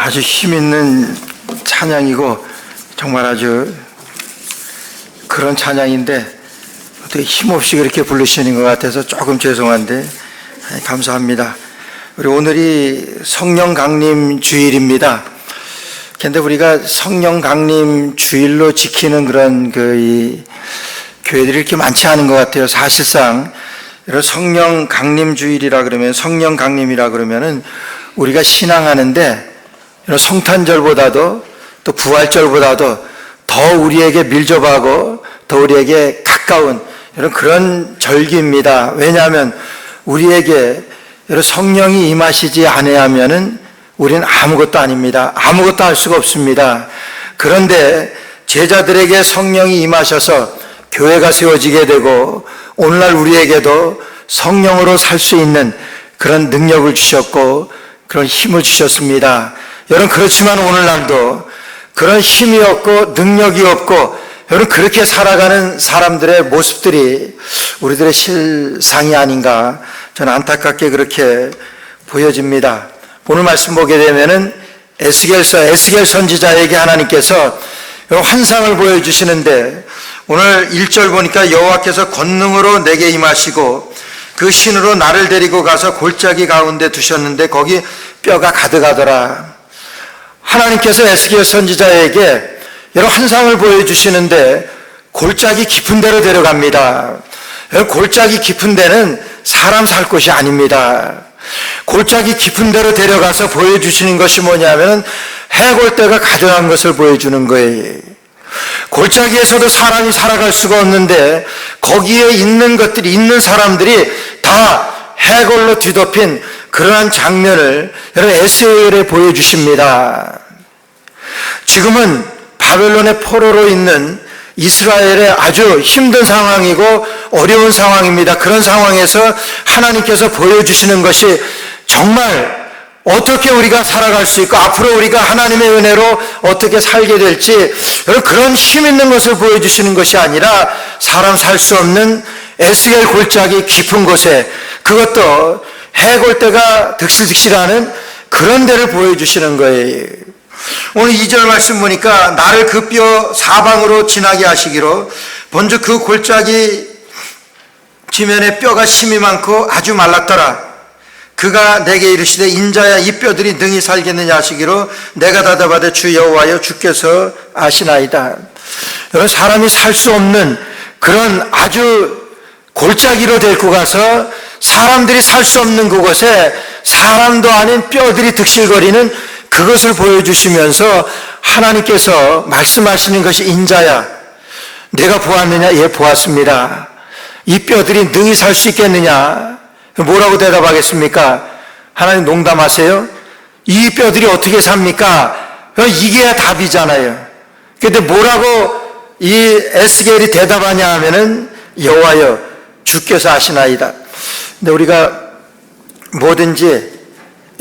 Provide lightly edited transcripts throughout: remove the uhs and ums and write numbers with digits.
아주 힘있는 찬양이고 정말 아주 그런 찬양인데 어떻게 힘없이 그렇게 부르시는 것 같아서 조금 죄송한데 감사합니다. 우리 오늘이 성령 강림 주일입니다. 근데 우리가 성령 강림 주일로 지키는 그런 교회들이 이렇게 많지 않은 것 같아요. 사실상 성령 강림 주일이라 그러면 성령 강림이라 그러면은 우리가 신앙하는데 성탄절보다도 또 부활절보다도 더 우리에게 밀접하고 더 우리에게 가까운 그런 절기입니다. 왜냐하면 우리에게 성령이 임하시지 않으면은 우리는 아무것도 아닙니다. 아무것도 할 수가 없습니다. 그런데 제자들에게 성령이 임하셔서 교회가 세워지게 되고 오늘날 우리에게도 성령으로 살 수 있는 그런 능력을 주셨고 그런 힘을 주셨습니다. 여러분, 그렇지만 오늘날도 그런 힘이 없고 능력이 없고 여러분 그렇게 살아가는 사람들의 모습들이 우리들의 실상이 아닌가 저는 안타깝게 그렇게 보여집니다. 오늘 말씀 보게 되면은 에스겔 선지자에게 하나님께서 환상을 보여주시는데 오늘 1절 보니까 여호와께서 권능으로 내게 임하시고 그 신으로 나를 데리고 가서 골짜기 가운데 두셨는데 거기 뼈가 가득하더라. 하나님께서 에스겔 선지자에게 여러 환상을 보여주시는데 골짜기 깊은 데로 데려갑니다. 골짜기 깊은 데는 사람 살 곳이 아닙니다. 골짜기 깊은 데로 데려가서 보여주시는 것이 뭐냐면 해골대가 가져간 것을 보여주는 거예요. 골짜기에서도 사람이 살아갈 수가 없는데 거기에 있는 것들이 있는 사람들이 다 해골로 뒤덮인 그러한 장면을 여러분 에스겔에 보여주십니다. 지금은 바벨론의 포로로 있는 이스라엘의 아주 힘든 상황이고 어려운 상황입니다. 그런 상황에서 하나님께서 보여주시는 것이 정말 어떻게 우리가 살아갈 수 있고 앞으로 우리가 하나님의 은혜로 어떻게 살게 될지 그런 힘 있는 것을 보여주시는 것이 아니라 사람 살 수 없는 에스겔 골짜기 깊은 곳에 그것도 해골대가 득실득실하는 그런 데를 보여주시는 거예요. 오늘 2절 말씀 보니까 나를 그 뼈 사방으로 지나게 하시기로 먼저 그 골짜기 지면에 뼈가 심이 많고 아주 말랐더라. 그가 내게 이르시되 인자야 이 뼈들이 능히 살겠느냐 하시기로 내가 대답하되 주 여호와여 주께서 아시나이다. 여러분, 사람이 살 수 없는 그런 아주 골짜기로 데리고 가서 사람들이 살 수 없는 그곳에 사람도 아닌 뼈들이 득실거리는 그것을 보여주시면서 하나님께서 말씀하시는 것이 인자야 내가 보았느냐? 예, 보았습니다. 이 뼈들이 능히 살 수 있겠느냐? 뭐라고 대답하겠습니까? 하나님 농담하세요? 이 뼈들이 어떻게 삽니까? 이게 답이잖아요. 그런데 뭐라고 이 에스겔이 대답하냐 하면은 여호와여 주께서 아시나이다. 근데 우리가 뭐든지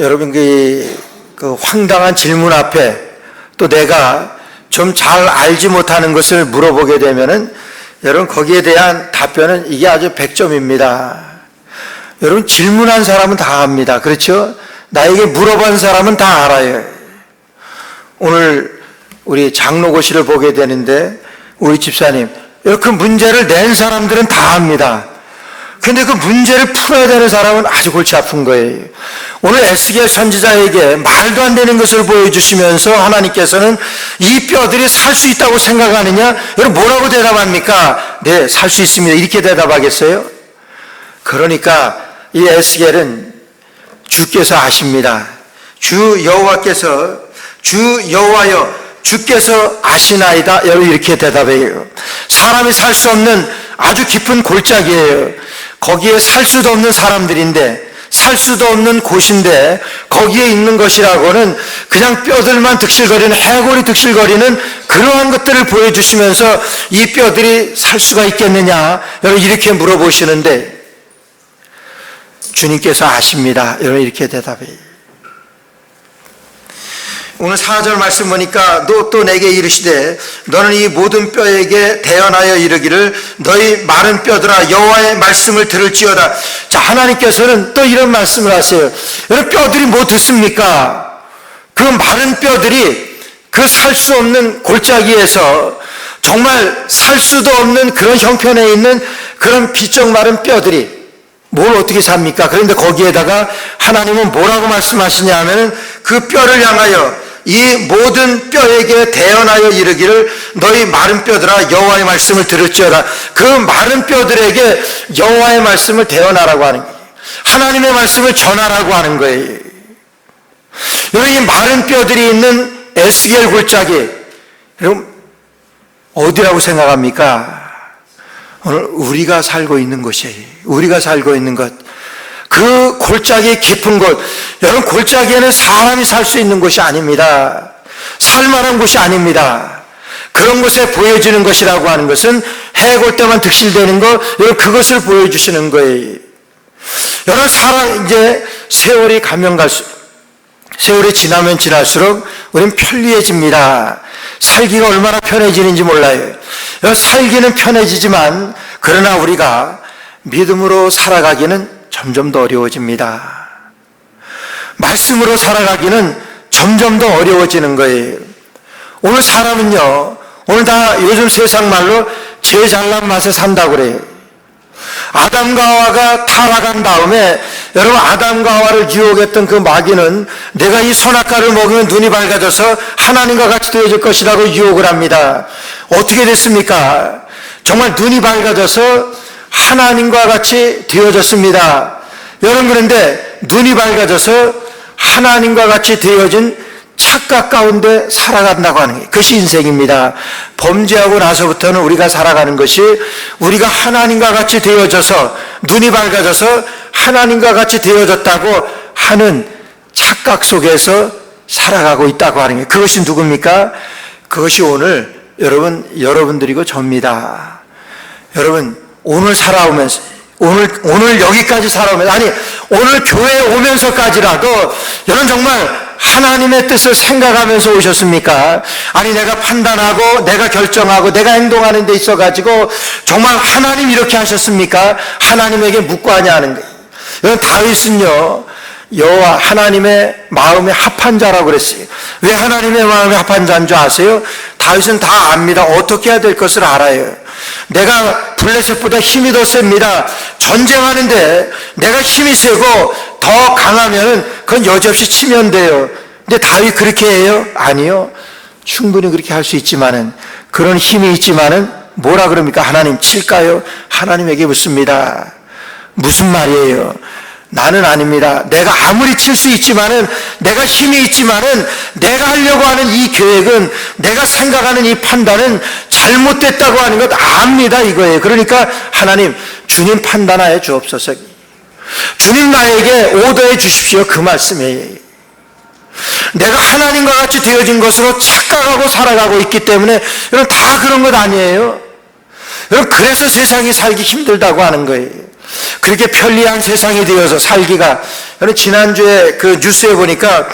여러분 그 황당한 질문 앞에 또 내가 좀 잘 알지 못하는 것을 물어보게 되면은 여러분 거기에 대한 답변은 이게 아주 100점입니다. 여러분 질문한 사람은 다 압니다. 그렇죠? 나에게 물어본 사람은 다 알아요. 오늘 우리 장로고시를 보게 되는데 우리 집사님 그 문제를 낸 사람들은 다 압니다. 근데 그 문제를 풀어야 되는 사람은 아주 골치 아픈 거예요. 오늘 에스겔 선지자에게 말도 안 되는 것을 보여주시면서 하나님께서는 이 뼈들이 살 수 있다고 생각하느냐? 여러분 뭐라고 대답합니까? 네, 살 수 있습니다. 이렇게 대답하겠어요? 그러니까 이 에스겔은 주께서 아십니다. 주 여호와께서 주 여호와여 주께서 아시나이다. 여러분 이렇게 대답해요. 사람이 살 수 없는 아주 깊은 골짜기예요. 거기에 살 수도 없는 사람들인데 살 수도 없는 곳인데 거기에 있는 것이라고는 그냥 뼈들만 득실거리는 해골이 득실거리는 그러한 것들을 보여주시면서 이 뼈들이 살 수가 있겠느냐 여러분 이렇게 물어보시는데 주님께서 아십니다. 여러분 이렇게 대답해요. 오늘 4절 말씀 보니까 또 내게 이르시되 너는 이 모든 뼈에게 대언하여 이르기를 너희 마른 뼈들아 여호와의 말씀을 들을지어다. 자, 하나님께서는 또 이런 말씀을 하세요. 여러분 뼈들이 뭐 듣습니까? 그 마른 뼈들이 그 살 수 없는 골짜기에서 정말 살 수도 없는 그런 형편에 있는 그런 비쩍 마른 뼈들이 뭘 어떻게 삽니까? 그런데 거기에다가 하나님은 뭐라고 말씀하시냐 하면은 그 뼈를 향하여 이 모든 뼈에게 대언하여 이르기를 너희 마른 뼈들아 여호와의 말씀을 들을지어다. 그 마른 뼈들에게 여호와의 말씀을 대언하라고 하는 거예요. 하나님의 말씀을 전하라고 하는 거예요. 여러분, 이 마른 뼈들이 있는 에스겔 골짜기, 여러분 어디라고 생각합니까? 오늘 우리가 살고 있는 곳이에요. 우리가 살고 있는 것. 그 골짜기 깊은 곳. 여러분, 골짜기에는 사람이 살 수 있는 곳이 아닙니다. 살만한 곳이 아닙니다. 그런 곳에 보여지는 것이라고 하는 것은 해골 때만 득실되는 것, 여러분 그것을 보여주시는 거예요. 여러분, 이제 세월이 가면 갈수록, 세월이 지나면 지날수록 우리는 편리해집니다. 살기가 얼마나 편해지는지 몰라요. 살기는 편해지지만 그러나 우리가 믿음으로 살아가기는 점점 더 어려워집니다. 말씀으로 살아가기는 점점 더 어려워지는 거예요. 오늘 사람은요, 오늘 다 요즘 세상 말로 제 잘난 맛에 산다고 그래요. 아담과 하와가 타락한 다음에 여러분, 아담과 하와를 유혹했던 그 마귀는 내가 이 선악과를 먹으면 눈이 밝아져서 하나님과 같이 되어질 것이라고 유혹을 합니다. 어떻게 됐습니까? 정말 눈이 밝아져서 하나님과 같이 되어졌습니다. 여러분, 그런데 눈이 밝아져서 하나님과 같이 되어진 착각 가운데 살아간다고 하는 게 그것이 인생입니다. 범죄하고 나서부터는 우리가 살아가는 것이 우리가 하나님과 같이 되어져서 눈이 밝아져서 하나님과 같이 되어졌다고 하는 착각 속에서 살아가고 있다고 하는 게 그것이 누굽니까? 그것이 오늘 여러분들이고 접니다. 여러분, 오늘 살아오면서 오늘 여기까지 살아오면서, 아니 오늘 교회에 오면서까지라도 여러분 정말 하나님의 뜻을 생각하면서 오셨습니까? 아니 내가 판단하고 내가 결정하고 내가 행동하는 데 있어가지고 정말 하나님 이렇게 하셨습니까? 하나님에게 묻고 하냐 하는 거예요. 여러분, 다윗은요 여호와 하나님의 마음에 합한 자라고 그랬어요. 왜 하나님의 마음에 합한 자인 줄 아세요? 다윗은 다 압니다. 어떻게 해야 될 것을 알아요. 내가 블레셋보다 힘이 더 셉니다. 전쟁하는데 내가 힘이 세고 더 강하면 그건 여지없이 치면 돼요. 근데 다윗 그렇게 해요? 아니요. 충분히 그렇게 할 수 있지만은, 그런 힘이 있지만은 뭐라 그럽니까? 하나님 칠까요? 하나님에게 묻습니다. 무슨 말이에요? 나는 아닙니다. 내가 아무리 칠 수 있지만은, 내가 힘이 있지만은, 내가 하려고 하는 이 계획은, 내가 생각하는 이 판단은 잘못됐다고 하는 것 압니다, 이거예요. 그러니까 하나님, 주님 판단하여 주옵소서. 주님 나에게 오더해 주십시오. 그 말씀이에요. 내가 하나님과 같이 되어진 것으로 착각하고 살아가고 있기 때문에 여러분 다 그런 것 아니에요? 여러분, 그래서 세상이 살기 힘들다고 하는 거예요. 그렇게 편리한 세상이 되어서 살기가, 여러분 지난주에 그 뉴스에 보니까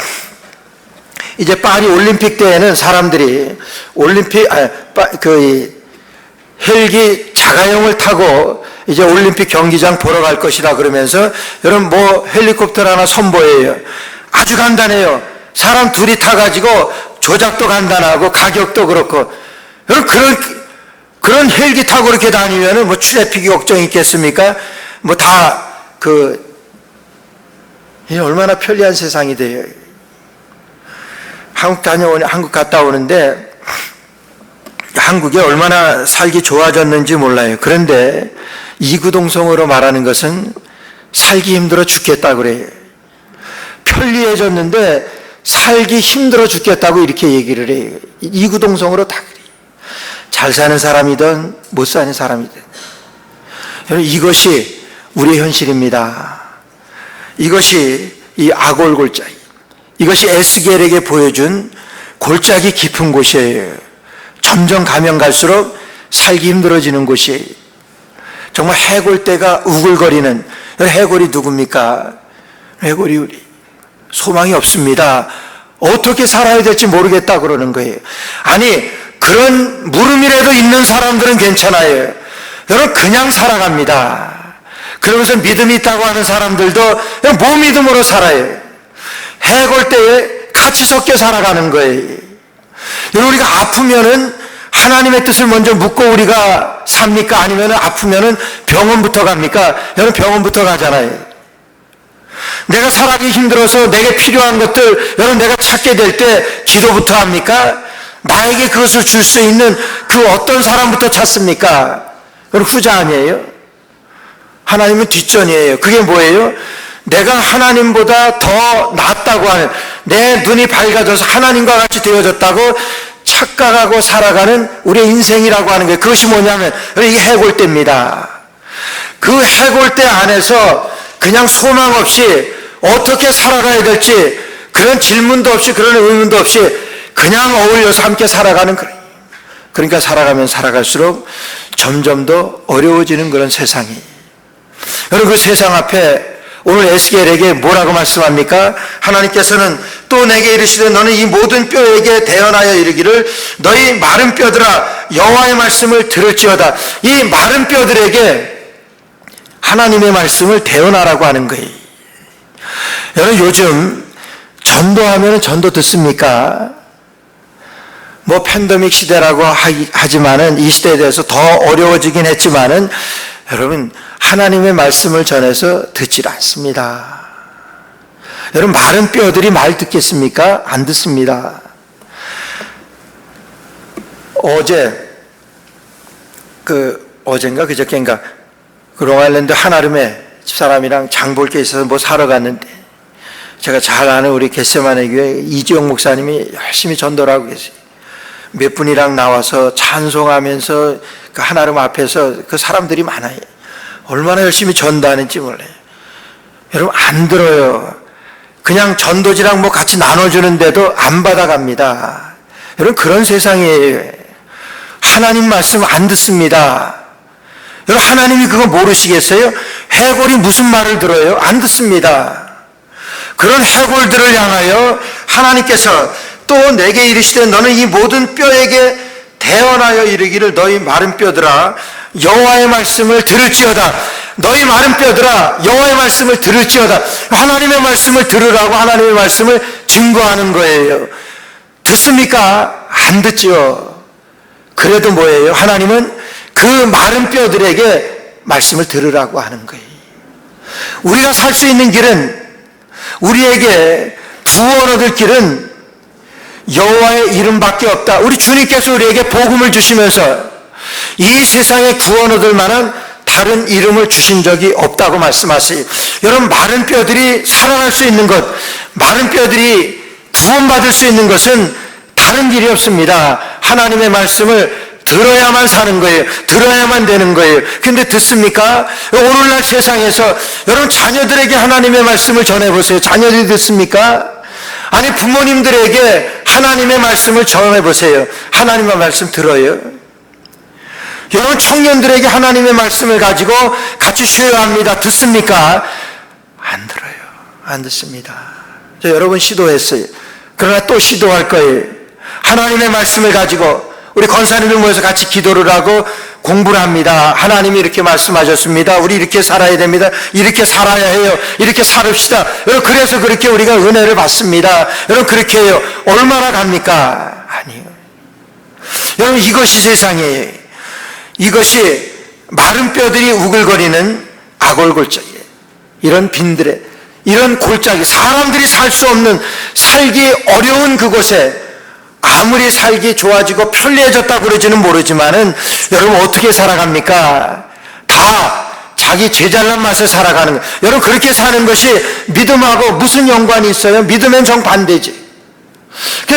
이제 파리 올림픽 때에는 사람들이 헬기 자가용을 타고 이제 올림픽 경기장 보러 갈 것이다 그러면서 여러분 뭐 헬리콥터 하나 선보여요. 아주 간단해요. 사람 둘이 타가지고 조작도 간단하고 가격도 그렇고. 여러분 그런 헬기 타고 그렇게 다니면은 뭐 트래픽이 걱정이 있겠습니까? 뭐 다 얼마나 편리한 세상이 돼요. 한국 갔다 오는데 한국이 얼마나 살기 좋아졌는지 몰라요. 그런데 이구동성으로 말하는 것은 살기 힘들어 죽겠다 그래요. 편리해졌는데 살기 힘들어 죽겠다고 이렇게 얘기를 해요. 이구동성으로 다 그래요. 잘 사는 사람이든 못 사는 사람이든. 여러분, 이것이 우리의 현실입니다. 이것이 이 아골 골짜기, 이것이 에스겔에게 보여준 골짜기 깊은 곳이에요. 점점 가면 갈수록 살기 힘들어지는 곳이에요. 정말 해골대가 우글거리는, 해골이 누굽니까? 해골이 우리 소망이 없습니다. 어떻게 살아야 될지 모르겠다 그러는 거예요. 아니 그런 물음이라도 있는 사람들은 괜찮아요. 여러분 그냥 살아갑니다. 그러면서 믿음이 있다고 하는 사람들도 그냥 무믿음으로 살아요. 해골대에 같이 섞여 살아가는 거예요. 여러분, 우리가 아프면은 하나님의 뜻을 먼저 묻고 우리가 삽니까? 아니면 아프면은 병원부터 갑니까? 여러분, 병원부터 가잖아요. 내가 살아가기 힘들어서 내게 필요한 것들, 여러분, 내가 찾게 될 때 기도부터 합니까? 나에게 그것을 줄 수 있는 그 어떤 사람부터 찾습니까? 여러분, 후자 아니에요? 하나님은 뒷전이에요. 그게 뭐예요? 내가 하나님보다 더 낫다고 하는, 내 눈이 밝아져서 하나님과 같이 되어졌다고 착각하고 살아가는 우리의 인생이라고 하는 게, 그것이 뭐냐면 이게 해골대입니다. 그 해골대 안에서 그냥 소망 없이 어떻게 살아가야 될지 그런 질문도 없이 그런 의문도 없이 그냥 어울려서 함께 살아가는 거예요. 그러니까 살아가면 살아갈수록 점점 더 어려워지는 그런 세상이. 여러분, 그 세상 앞에 오늘 에스겔에게 뭐라고 말씀합니까? 하나님께서는 또 내게 이르시되 너는 이 모든 뼈에게 대언하여 이르기를 너희 마른 뼈들아 여호와의 말씀을 들을지어다. 이 마른 뼈들에게 하나님의 말씀을 대언하라고 하는 거예요. 여러분, 요즘 전도하면 전도 듣습니까? 뭐 팬데믹 시대라고 하지만은 이 시대에 대해서 더 어려워지긴 했지만은 여러분, 하나님의 말씀을 전해서 듣질 않습니다. 여러분, 마른 뼈들이 말 듣겠습니까? 안 듣습니다. 어젠가 그저께인가 그 롱아일랜드 한아름에 집사람이랑 장 볼 게 있어서 뭐 사러 갔는데, 제가 잘 아는 우리 겟세마네 교회 이지영 목사님이 열심히 전도를 하고 계세요. 몇 분이랑 나와서 찬송하면서 그 한아름 앞에서 그 사람들이 많아요. 얼마나 열심히 전도하는지 몰라요. 여러분, 안 들어요. 그냥 전도지랑 뭐 같이 나눠주는데도 안 받아갑니다. 여러분, 그런 세상이에요. 하나님 말씀 안 듣습니다. 여러분, 하나님이 그거 모르시겠어요? 해골이 무슨 말을 들어요? 안 듣습니다. 그런 해골들을 향하여 하나님께서 또 내게 이르시되 너는 이 모든 뼈에게 대언하여 이르기를 너희 마른 뼈들아 여호와의 말씀을 들을지어다. 너희 마른 뼈들아 여호와의 말씀을 들을지어다. 하나님의 말씀을 들으라고 하나님의 말씀을 증거하는 거예요. 듣습니까? 안 듣죠. 그래도 뭐예요? 하나님은 그 마른 뼈들에게 말씀을 들으라고 하는 거예요. 우리가 살 수 있는 길은, 우리에게 구원 얻을 길은 여호와의 이름밖에 없다. 우리 주님께서 우리에게 복음을 주시면서 이 세상에 구원 얻을 만한 다른 이름을 주신 적이 없다고 말씀하세요. 여러분, 마른 뼈들이 살아날 수 있는 것, 마른 뼈들이 구원받을 수 있는 것은 다른 길이 없습니다. 하나님의 말씀을 들어야만 사는 거예요. 들어야만 되는 거예요. 근데 듣습니까? 오늘날 세상에서 여러분, 자녀들에게 하나님의 말씀을 전해보세요. 자녀들이 듣습니까? 아니, 부모님들에게 하나님의 말씀을 전해보세요. 하나님의 말씀 들어요? 여러분, 청년들에게 하나님의 말씀을 가지고 같이 쉬어야 합니다. 듣습니까? 안 들어요. 안 듣습니다. 저 여러 번 시도했어요. 그러나 또 시도할 거예요. 하나님의 말씀을 가지고 우리 권사님들 모여서 같이 기도를 하고 공부를 합니다. 하나님이 이렇게 말씀하셨습니다. 우리 이렇게 살아야 됩니다. 이렇게 살아야 해요. 이렇게 살읍시다. 여러분, 그래서 그렇게 우리가 은혜를 받습니다. 여러분, 그렇게 해요. 얼마나 갑니까? 아니요. 여러분, 이것이 세상이에요. 이것이 마른 뼈들이 우글거리는 아골골짜기예요. 이런 빈들에, 이런 골짜기, 사람들이 살 수 없는, 살기 어려운 그곳에 아무리 살기 좋아지고 편리해졌다고 그러지는 모르지만은 여러분, 어떻게 살아갑니까? 다 자기 제잘난 맛에 살아가는 거예요. 여러분, 그렇게 사는 것이 믿음하고 무슨 연관이 있어요? 믿음엔 정반대지.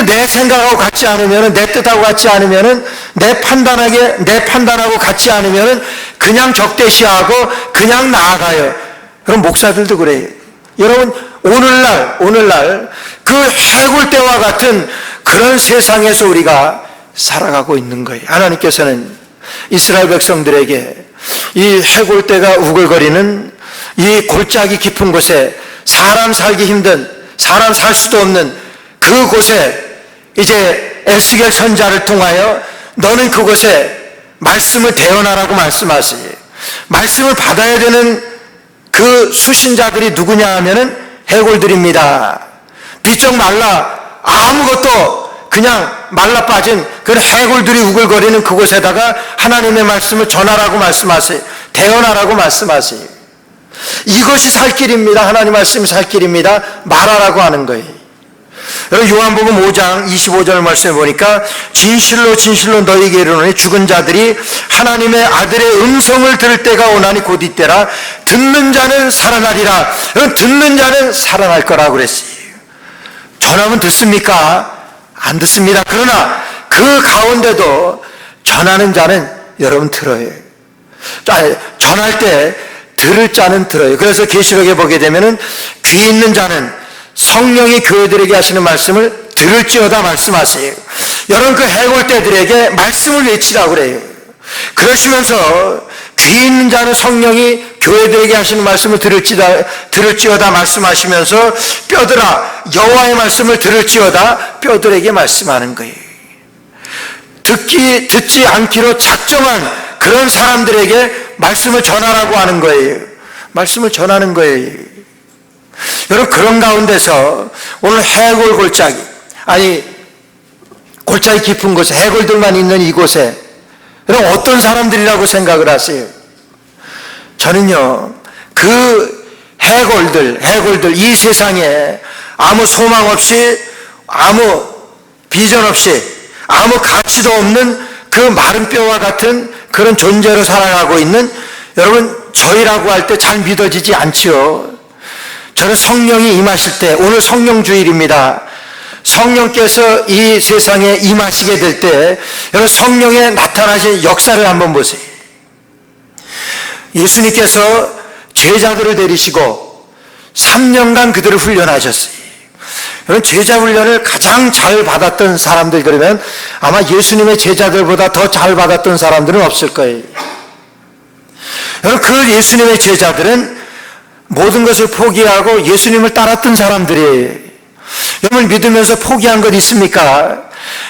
내 생각하고 같지 않으면, 내 뜻하고 같지 않으면, 내 판단하고 같지 않으면 그냥 적대시하고 그냥 나아가요. 그럼 목사들도 그래요. 여러분, 오늘날 그 해골 때와 같은 그런 세상에서 우리가 살아가고 있는 거예요. 하나님께서는 이스라엘 백성들에게 이 해골 때가 우글거리는 이 골짜기 깊은 곳에, 사람 살기 힘든, 사람 살 수도 없는 그곳에 이제 에스겔 선자를 통하여 너는 그곳에 말씀을 대언하라고 말씀하세요. 말씀을 받아야 되는 그 수신자들이 누구냐 하면은 해골들입니다. 비쩍 말라 아무것도 그냥 말라빠진 그런 해골들이 우글거리는 그곳에다가 하나님의 말씀을 전하라고 말씀하세요. 대언하라고 말씀하세요. 이것이 살 길입니다. 하나님 말씀이 살 길입니다. 말하라고 하는 거예요. 여러분 요한복음 5장 25절 말씀에 보니까 진실로 진실로 너희에게 이르노니 죽은 자들이 하나님의 아들의 음성을 들을 때가 오나니 곧 이때라. 듣는 자는 살아나리라. 여러분 듣는 자는 살아날 거라고 그랬어요. 전하면 듣습니까? 안 듣습니다. 그러나 그 가운데도 전하는 자는 여러분 들어요. 전할 때 들을 자는 들어요. 그래서 계시록에 보게 되면은 귀 있는 자는 성령이 교회들에게 하시는 말씀을 들을지어다 말씀하세요. 여러분 그 해골떼들에게 말씀을 외치라고 그래요. 그러시면서 귀 있는 자는 성령이 교회들에게 하시는 말씀을 들을지어다 말씀하시면서 뼈들아 여호와의 말씀을 들을지어다 뼈들에게 말씀하는 거예요. 듣지 않기로 작정한 그런 사람들에게 말씀을 전하라고 하는 거예요. 말씀을 전하는 거예요. 여러분 그런 가운데서 오늘 해골 골짜기, 아니 골짜기 깊은 곳에 해골들만 있는 이곳에 여러분 어떤 사람들이라고 생각을 하세요? 저는요 그 해골들 이 세상에 아무 소망 없이 아무 비전 없이 아무 가치도 없는 그 마른 뼈와 같은 그런 존재로 살아가고 있는 여러분 저희라고 할 때 잘 믿어지지 않지요. 저는 성령이 임하실 때, 오늘 성령주일입니다. 성령께서 이 세상에 임하시게 될 때 여러분 성령의 나타나신 역사를 한번 보세요. 예수님께서 제자들을 데리시고 3년간 그들을 훈련하셨어요. 여러분 제자 훈련을 가장 잘 받았던 사람들 그러면 아마 예수님의 제자들보다 더 잘 받았던 사람들은 없을 거예요. 여러분 그 예수님의 제자들은 모든 것을 포기하고 예수님을 따랐던 사람들이에요. 여러분 믿으면서 포기한 것 있습니까?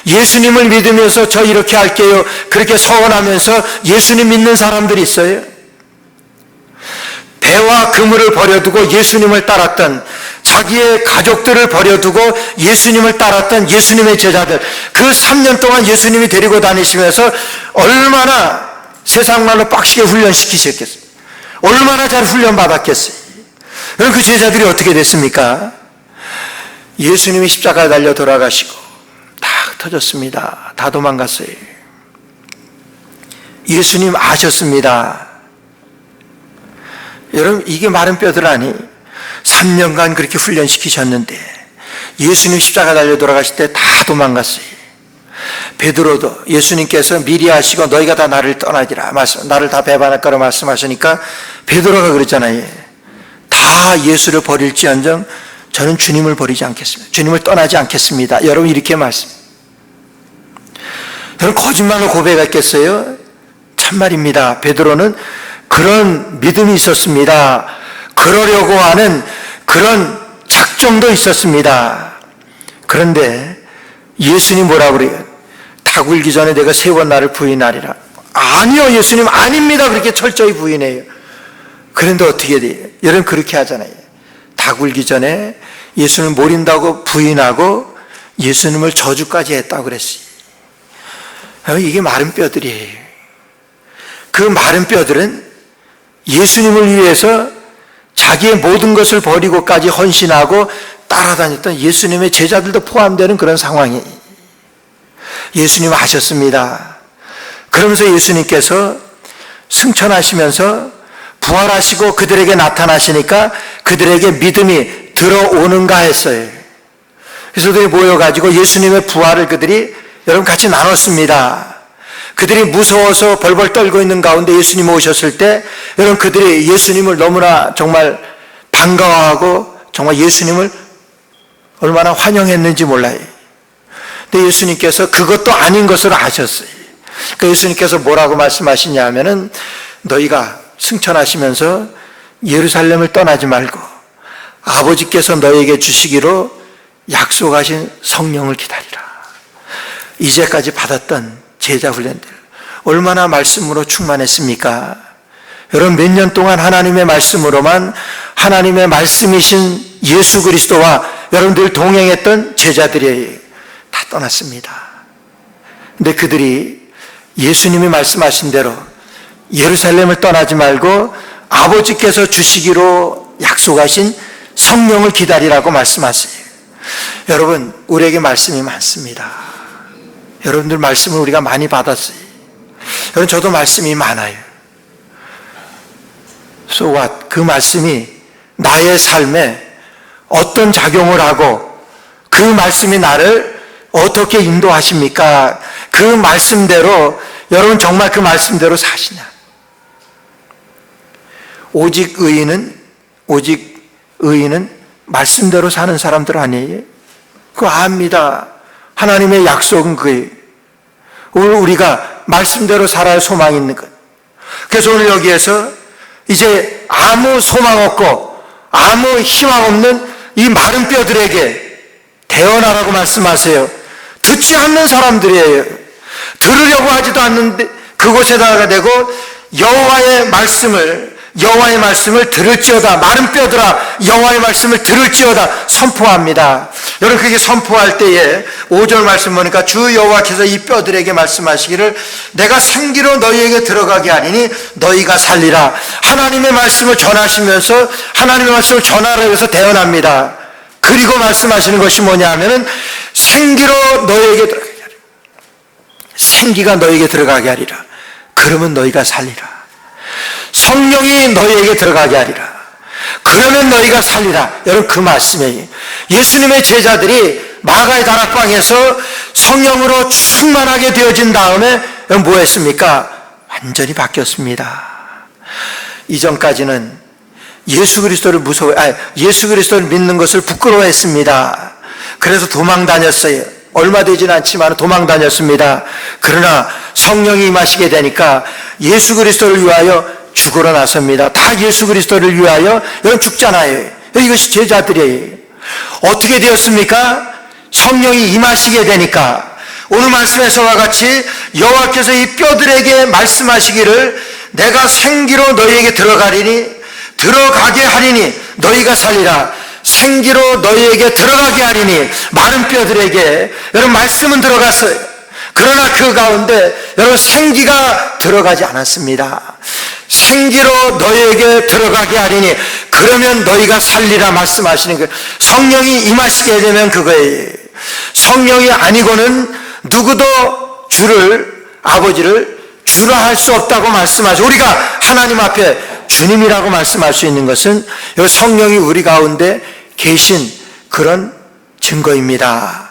예수님을 믿으면서 저 이렇게 할게요 그렇게 서원하면서 예수님 믿는 사람들이 있어요. 배와 그물을 버려두고 예수님을 따랐던, 자기의 가족들을 버려두고 예수님을 따랐던 예수님의 제자들, 그 3년 동안 예수님이 데리고 다니시면서 얼마나 세상 말로 빡시게 훈련시키셨겠어요. 얼마나 잘 훈련받았겠어요. 그럼 그 제자들이 어떻게 됐습니까? 예수님이 십자가에 달려 돌아가시고 다 터졌습니다. 다 도망갔어요. 예수님 아셨습니다. 여러분 이게 마른 뼈들 아니? 3년간 그렇게 훈련시키셨는데 예수님 십자가 달려 돌아가실 때 다 도망갔어요. 베드로도 예수님께서 미리 하시고 너희가 다 나를 떠나지라, 나를 다 배반할 거라 말씀하시니까 베드로가 그랬잖아요. 다 예수를 버릴지언정 저는 주님을 버리지 않겠습니다. 주님을 떠나지 않겠습니다. 여러분 이렇게 말씀. 여러분 거짓말로 고백했겠어요? 참말입니다. 베드로는 그런 믿음이 있었습니다. 그러려고 하는 그런 작정도 있었습니다. 그런데 예수님 뭐라고 그래요? 닭 울기 전에 내가 3번 나를 부인하리라. 아니요 예수님 아닙니다. 그렇게 철저히 부인해요. 그런데 어떻게 돼요? 여러분 그렇게 하잖아요. 닭 울기 전에 예수님을 모른다고 부인하고 예수님을 저주까지 했다고 그랬어요. 이게 마른 뼈들이에요. 그 마른 뼈들은 예수님을 위해서 자기의 모든 것을 버리고까지 헌신하고 따라다녔던 예수님의 제자들도 포함되는 그런 상황이 예수님 아셨습니다. 그러면서 예수님께서 승천하시면서 부활하시고 그들에게 나타나시니까 그들에게 믿음이 들어오는가 했어요. 그래서 그들이 모여가지고 예수님의 부활을 그들이 여러분 같이 나눴습니다. 그들이 무서워서 벌벌 떨고 있는 가운데 예수님 오셨을 때 여러분 그들이 예수님을 너무나 정말 반가워하고 정말 예수님을 얼마나 환영했는지 몰라요. 근데 예수님께서 그것도 아닌 것으로 아셨어요. 그러니까 예수님께서 뭐라고 말씀하시냐 하면은 너희가 승천하시면서 예루살렘을 떠나지 말고 아버지께서 너희에게 주시기로 약속하신 성령을 기다리라. 이제까지 받았던 제자 훈련들 얼마나 말씀으로 충만했습니까? 여러분 몇 년 동안 하나님의 말씀으로만, 하나님의 말씀이신 예수 그리스도와 여러분들 동행했던 제자들이 다 떠났습니다. 근데 그들이 예수님이 말씀하신 대로 예루살렘을 떠나지 말고 아버지께서 주시기로 약속하신 성령을 기다리라고 말씀하세요. 여러분, 우리에게 말씀이 많습니다. 여러분들 말씀을 우리가 많이 받았어요. 여러분, 저도 말씀이 많아요. So what? 그 말씀이 나의 삶에 어떤 작용을 하고 그 말씀이 나를 어떻게 인도하십니까? 그 말씀대로 여러분 정말 그 말씀대로 사시냐? 오직 의인은 말씀대로 사는 사람들 아니에요? 그거 압니다. 하나님의 약속은 그예요. 오늘 우리가 말씀대로 살아야 소망이 있는 것. 그래서 오늘 여기에서 이제 아무 소망 없고 아무 희망 없는 이 마른 뼈들에게 대언하라고 말씀하세요. 듣지 않는 사람들이에요. 들으려고 하지도 않는데 그곳에다가 대고 여호와의 말씀을 들을지어다. 마른 뼈들아 여호와의 말씀을 들을지어다 선포합니다. 여러분, 그게 선포할 때에 5절 말씀 보니까 주 여호와께서 이 뼈들에게 말씀하시기를 내가 생기로 너희에게 들어가게 하리니 너희가 살리라. 하나님의 말씀을 전하시면서 하나님의 말씀을 전하라 해서 대언합니다. 그리고 말씀하시는 것이 뭐냐 하면은 생기로 너희에게 들어가게 하리라. 생기가 너희에게 들어가게 하리라. 그러면 너희가 살리라. 성령이 너희에게 들어가게 하리라. 그러면 너희가 살리라. 여러분, 그 말씀이에요. 예수님의 제자들이 마가의 다락방에서 성령으로 충만하게 되어진 다음에 뭐 했습니까? 완전히 바뀌었습니다. 이전까지는 예수 그리스도를 예수 그리스도를 믿는 것을 부끄러워했습니다. 그래서 도망 다녔어요. 얼마 되진 않지만 도망 다녔습니다. 그러나 성령이 임하시게 되니까 예수 그리스도를 위하여 죽으러 나섭니다. 다 예수 그리스도를 위하여 여러분 죽잖아요. 이것이 제자들이에요. 어떻게 되었습니까? 성령이 임하시게 되니까 오늘 말씀에서와 같이 여호와께서 이 뼈들에게 말씀하시기를 내가 생기로 너희에게 들어가게 하리니 너희가 살리라. 생기로 너희에게 들어가게 하리니 마른 뼈들에게 여러분 말씀은 들어갔어요. 그러나 그 가운데 여러분 생기가 들어가지 않았습니다. 생기로 너희에게 들어가게 하리니 그러면 너희가 살리라 말씀하시는 거예요. 성령이 임하시게 되면 그거예요. 성령이 아니고는 누구도 아버지를 주라 할 수 없다고 말씀하죠. 우리가 하나님 앞에 주님이라고 말씀할 수 있는 것은 성령이 우리 가운데 계신 그런 증거입니다.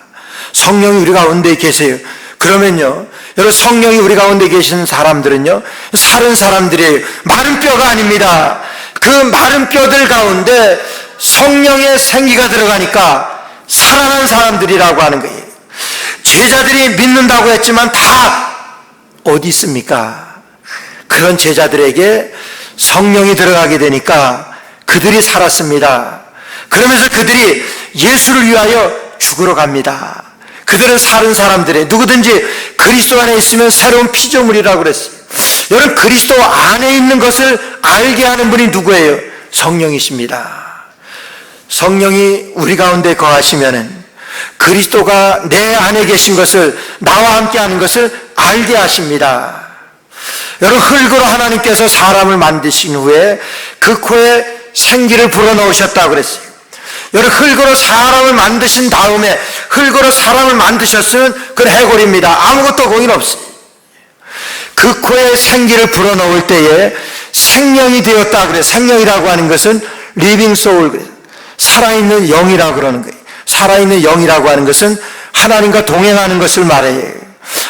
성령이 우리 가운데 계세요. 그러면요, 여러분 성령이 우리 가운데 계시는 사람들은요 사는 사람들이에요. 마른 뼈가 아닙니다. 그 마른 뼈들 가운데 성령의 생기가 들어가니까 살아난 사람들이라고 하는 거예요. 제자들이 믿는다고 했지만 다 어디 있습니까? 그런 제자들에게 성령이 들어가게 되니까 그들이 살았습니다. 그러면서 그들이 예수를 위하여 죽으러 갑니다. 그들은 사는 사람들이 누구든지 그리스도 안에 있으면 새로운 피조물이라고 그랬어요. 여러분, 그리스도 안에 있는 것을 알게 하는 분이 누구예요? 성령이십니다. 성령이 우리 가운데 거하시면은 그리스도가 내 안에 계신 것을, 나와 함께 하는 것을 알게 하십니다. 여러분, 흙으로 하나님께서 사람을 만드신 후에 그 코에 생기를 불어넣으셨다고 그랬어요. 여러분, 흙으로 사람을 만드신 다음에 흙으로 사람을 만드셨으면 그건 해골입니다. 아무것도 거긴 없어요. 그 코에 생기를 불어넣을 때에 생명이 되었다 그래요. 생명이라고 하는 것은 리빙 소울, 살아있는 영이라고 그러는 거예요. 살아있는 영이라고 하는 것은 하나님과 동행하는 것을 말해요.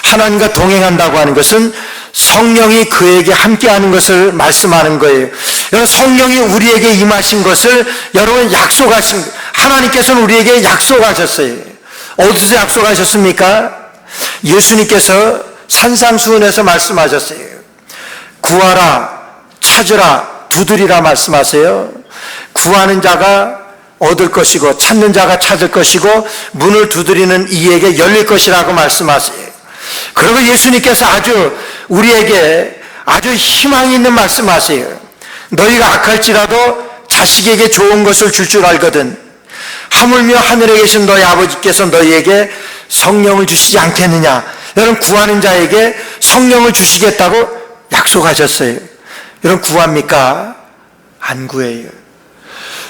하나님과 동행한다고 하는 것은 성령이 그에게 함께하는 것을 말씀하는 거예요. 여러분, 성령이 우리에게 임하신 것을 여러분 약속하신, 하나님께서는 우리에게 약속하셨어요. 어디서 약속하셨습니까? 예수님께서 산상수훈에서 말씀하셨어요. 구하라, 찾으라, 두드리라 말씀하세요. 구하는 자가 얻을 것이고 찾는 자가 찾을 것이고 문을 두드리는 이에게 열릴 것이라고 말씀하세요. 그리고 예수님께서 아주 우리에게 아주 희망이 있는 말씀하세요. 너희가 악할지라도 자식에게 좋은 것을 줄 알거든 하물며 하늘에 계신 너희 아버지께서 너희에게 성령을 주시지 않겠느냐. 여러분, 구하는 자에게 성령을 주시겠다고 약속하셨어요. 여러분, 구합니까? 안 구해요.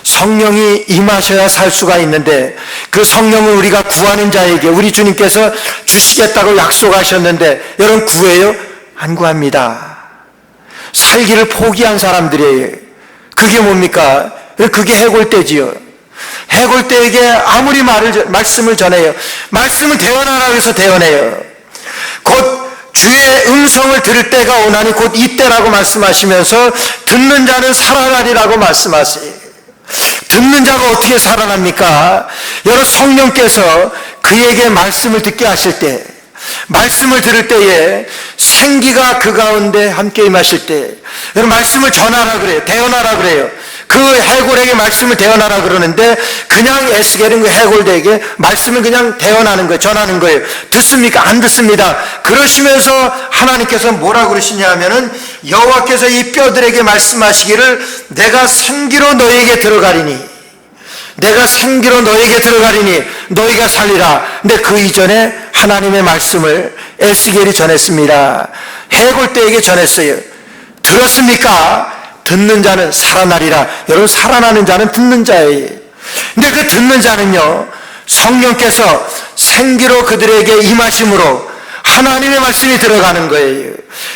성령이 임하셔야 살 수가 있는데, 그 성령을 우리가 구하는 자에게 우리 주님께서 주시겠다고 약속하셨는데, 여러분 구해요? 안 구합니다. 살기를 포기한 사람들이에요. 그게 뭡니까? 그게 해골대지요. 해골대에게 아무리 말씀을 전해요. 말씀을 대언하라고 해서 대언해요. 곧 주의 음성을 들을 때가 오나니 곧 이때라고 말씀하시면서 듣는 자는 살아나리라고 말씀하세요. 듣는 자가 어떻게 살아납니까? 여러분, 성령께서 그에게 말씀을 듣게 하실 때, 말씀을 들을 때에 생기가 그 가운데 함께 임하실 때, 여러분, 말씀을 전하라 그래요. 대언하라 그래요. 그 해골에게 말씀을 대언하라 그러는데, 그냥 에스겔은 그 해골에게 말씀을 그냥 대언하는 거예요. 전하는 거예요. 듣습니까? 안 듣습니다. 그러시면서 하나님께서 뭐라고 그러시냐 하면은, 여호와께서 이 뼈들에게 말씀하시기를 내가 생기로 너희에게 들어가리니, 내가 생기로 너희에게 들어가리니 너희가 살리라. 근데 그 이전에 하나님의 말씀을 에스겔이 전했습니다. 해골대에게 전했어요. 들었습니까? 듣는 자는 살아나리라. 여러분, 살아나는 자는 듣는 자예요. 근데 그 듣는 자는요, 성령께서 생기로 그들에게 임하심으로 하나님의 말씀이 들어가는 거예요.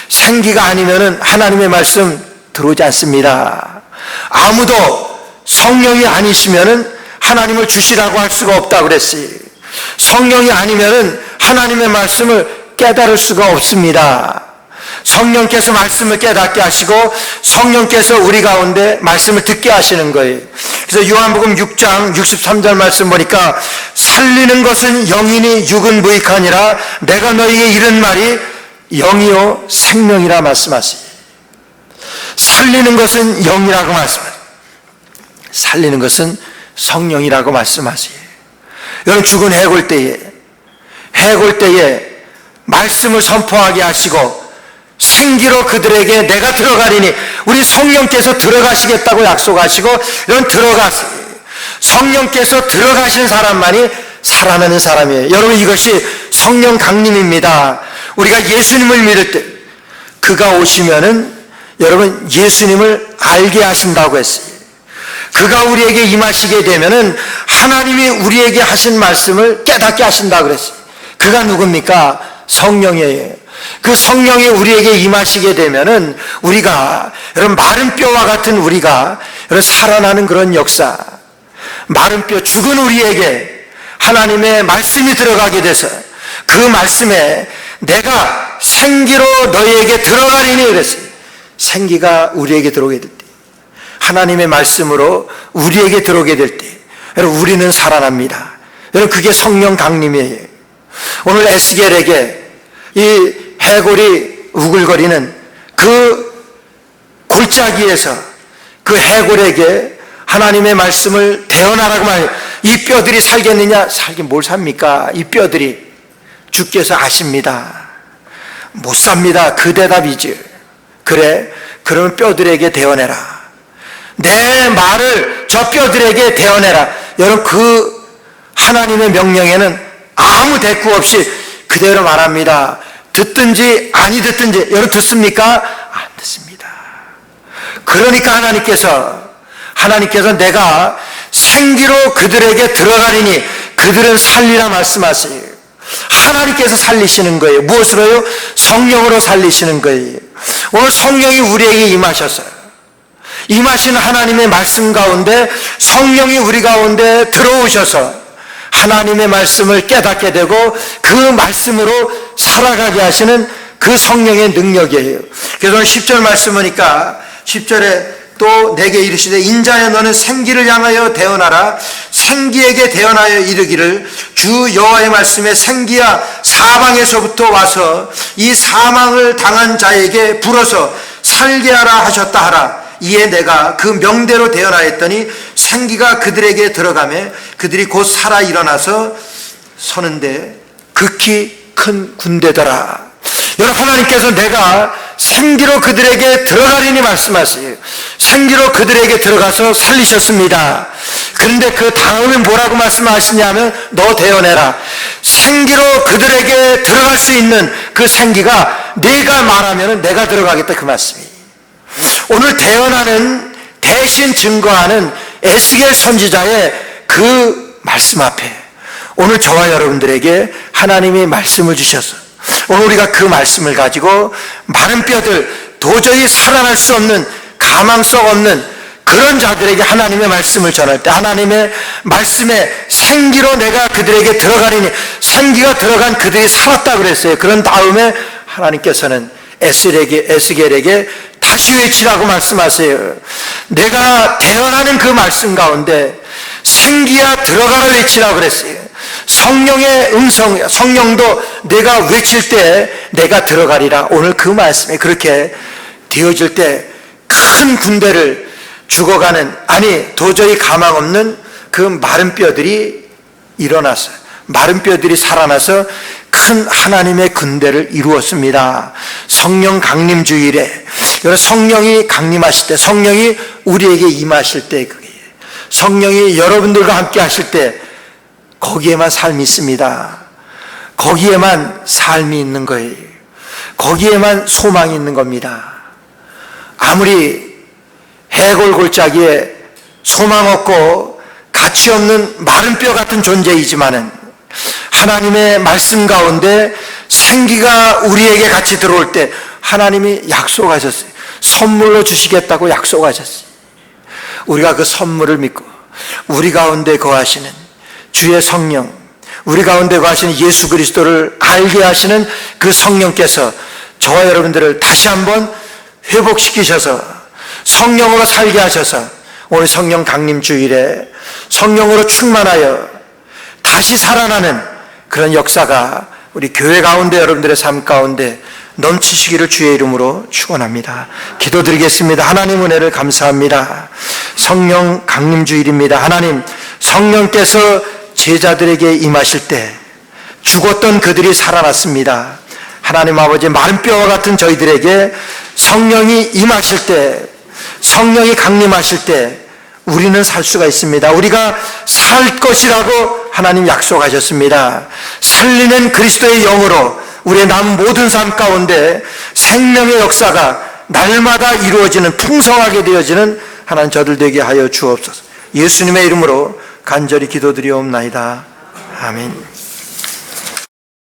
생기가 아니면은 하나님의 말씀 들어오지 않습니다. 아무도 성령이 아니시면은 하나님을 주시라고 할 수가 없다고 그랬어요. 성령이 아니면은 하나님의 말씀을 깨달을 수가 없습니다. 성령께서 말씀을 깨닫게 하시고 성령께서 우리 가운데 말씀을 듣게 하시는 거예요. 그래서 요한복음 6장 63절 말씀 보니까 살리는 것은 영이니 육은 무익하니라. 내가 너희에게 이른 말이 영이요 생명이라 말씀하시니, 살리는 것은 영이라고 말씀하세요. 살리는 것은 성령이라고 말씀하세요. 여러분, 죽은 해골 때에 말씀을 선포하게 하시고 생기로 그들에게 내가 들어가리니, 우리 성령께서 들어가시겠다고 약속하시고, 여러분 들어가세요. 성령께서 들어가신 사람만이 살아나는 사람이에요. 여러분, 이것이 성령 강림입니다. 우리가 예수님을 믿을 때 그가 오시면은 여러분 예수님을 알게 하신다고 했어요. 그가 우리에게 임하시게 되면은 하나님이 우리에게 하신 말씀을 깨닫게 하신다고 그랬어요. 그가 누굽니까? 성령이에요. 그 성령이 우리에게 임하시게 되면은 우리가, 여러분, 마른 뼈와 같은 우리가 여러분 살아나는 그런 역사, 마른 뼈, 죽은 우리에게 하나님의 말씀이 들어가게 돼서 그 말씀에 내가 생기로 너희에게 들어가리니 그랬어요. 생기가 우리에게 들어오게 될 때, 하나님의 말씀으로 우리에게 들어오게 될 때, 여러분 우리는 살아납니다. 여러분, 그게 성령 강림이에요. 오늘 에스겔에게 이 해골이 우글거리는 그 골짜기에서 그 해골에게 하나님의 말씀을 대언하라고 말해요. 이 뼈들이 살겠느냐? 살긴 뭘 삽니까? 이 뼈들이 주께서 아십니다. 못 삽니다. 그 대답이지. 그래, 그러면 뼈들에게 대언해라. 내 말을 저 뼈들에게 대언해라. 여러분, 그 하나님의 명령에는 아무 대꾸 없이 그대로 말합니다. 듣든지 아니 듣든지. 여러분 듣습니까? 안 듣습니다. 그러니까 하나님께서 내가 생기로 그들에게 들어가리니 그들은 살리라 말씀하세요. 하나님께서 살리시는 거예요. 무엇으로요? 성령으로 살리시는 거예요. 오늘 성령이 우리에게 임하셨어요. 임하시는 하나님의 말씀 가운데 성령이 우리 가운데 들어오셔서 하나님의 말씀을 깨닫게 되고 그 말씀으로 살아가게 하시는 그 성령의 능력이에요. 그래서 10절 말씀 보니까 10절에 또 내게 이르시되 인자여 너는 생기를 향하여 대언하라. 생기에게 대언하여 이르기를 주 여호와의 말씀에 생기야 사방에서부터 와서 이 사망을 당한 자에게 불어서 살게 하라 하셨다 하라. 이에 내가 그 명대로 대언하였더니 생기가 그들에게 들어가매 그들이 곧 살아 일어나서 서는데 극히 큰 군대더라. 여러분, 하나님께서 내가 생기로 그들에게 들어가리니 말씀하세요. 생기로 그들에게 들어가서 살리셨습니다. 그런데 그 다음에 뭐라고 말씀하시냐면 너 대언해라. 생기로 그들에게 들어갈 수 있는 그 생기가 네가 말하면 내가 들어가겠다, 그 말씀이. 오늘 대언하는, 대신 증거하는 에스겔 선지자의 그 말씀 앞에 오늘 저와 여러분들에게 하나님이 말씀을 주셔서 오늘 우리가 그 말씀을 가지고 마른 뼈들, 도저히 살아날 수 없는, 가망성 없는 그런 자들에게 하나님의 말씀을 전할 때 하나님의 말씀에 생기로 내가 그들에게 들어가리니, 생기가 들어간 그들이 살았다 그랬어요. 그런 다음에 하나님께서는 에스겔에게 다시 외치라고 말씀하세요. 내가 대언하는 그 말씀 가운데 생기야 들어가라 외치라고 그랬어요. 성령의 음성, 성령도 내가 외칠 때 내가 들어가리라. 오늘 그 말씀에 그렇게 되어질 때 큰 군대를 죽어가는, 아니 도저히 가망 없는 그 마른 뼈들이 일어났어요. 마른 뼈들이 살아나서 큰 하나님의 군대를 이루었습니다. 성령 강림 주일에, 성령이 강림하실 때, 성령이 우리에게 임하실 때, 그게 성령이 여러분들과 함께 하실 때 거기에만 삶이 있습니다. 거기에만 삶이 있는 거예요. 거기에만 소망이 있는 겁니다. 아무리 해골골짜기에 소망 없고 가치 없는 마른 뼈 같은 존재이지만은 하나님의 말씀 가운데 생기가 우리에게 같이 들어올 때 하나님이 약속하셨어요. 선물로 주시겠다고 약속하셨어요. 우리가 그 선물을 믿고 우리 가운데 거하시는 주의 성령, 우리 가운데 거하시는 예수 그리스도를 알게 하시는 그 성령께서 저와 여러분들을 다시 한번 회복시키셔서 성령으로 살게 하셔서 오늘 성령 강림 주일에 성령으로 충만하여 다시 살아나는 그런 역사가 우리 교회 가운데, 여러분들의 삶 가운데 넘치시기를 주의 이름으로 축원합니다. 기도드리겠습니다. 하나님 은혜를 감사합니다. 성령 강림 주일입니다. 하나님, 성령께서 제자들에게 임하실 때 죽었던 그들이 살아났습니다. 하나님 아버지, 마른 뼈와 같은 저희들에게 성령이 임하실 때, 성령이 강림하실 때 우리는 살 수가 있습니다. 우리가 살 것이라고 하나님 약속하셨습니다. 살리는 그리스도의 영으로 우리의 남은 모든 삶 가운데 생명의 역사가 날마다 이루어지는, 풍성하게 되어지는 하나님 저들 되게 하여 주옵소서. 예수님의 이름으로 간절히 기도드리옵나이다. 아멘.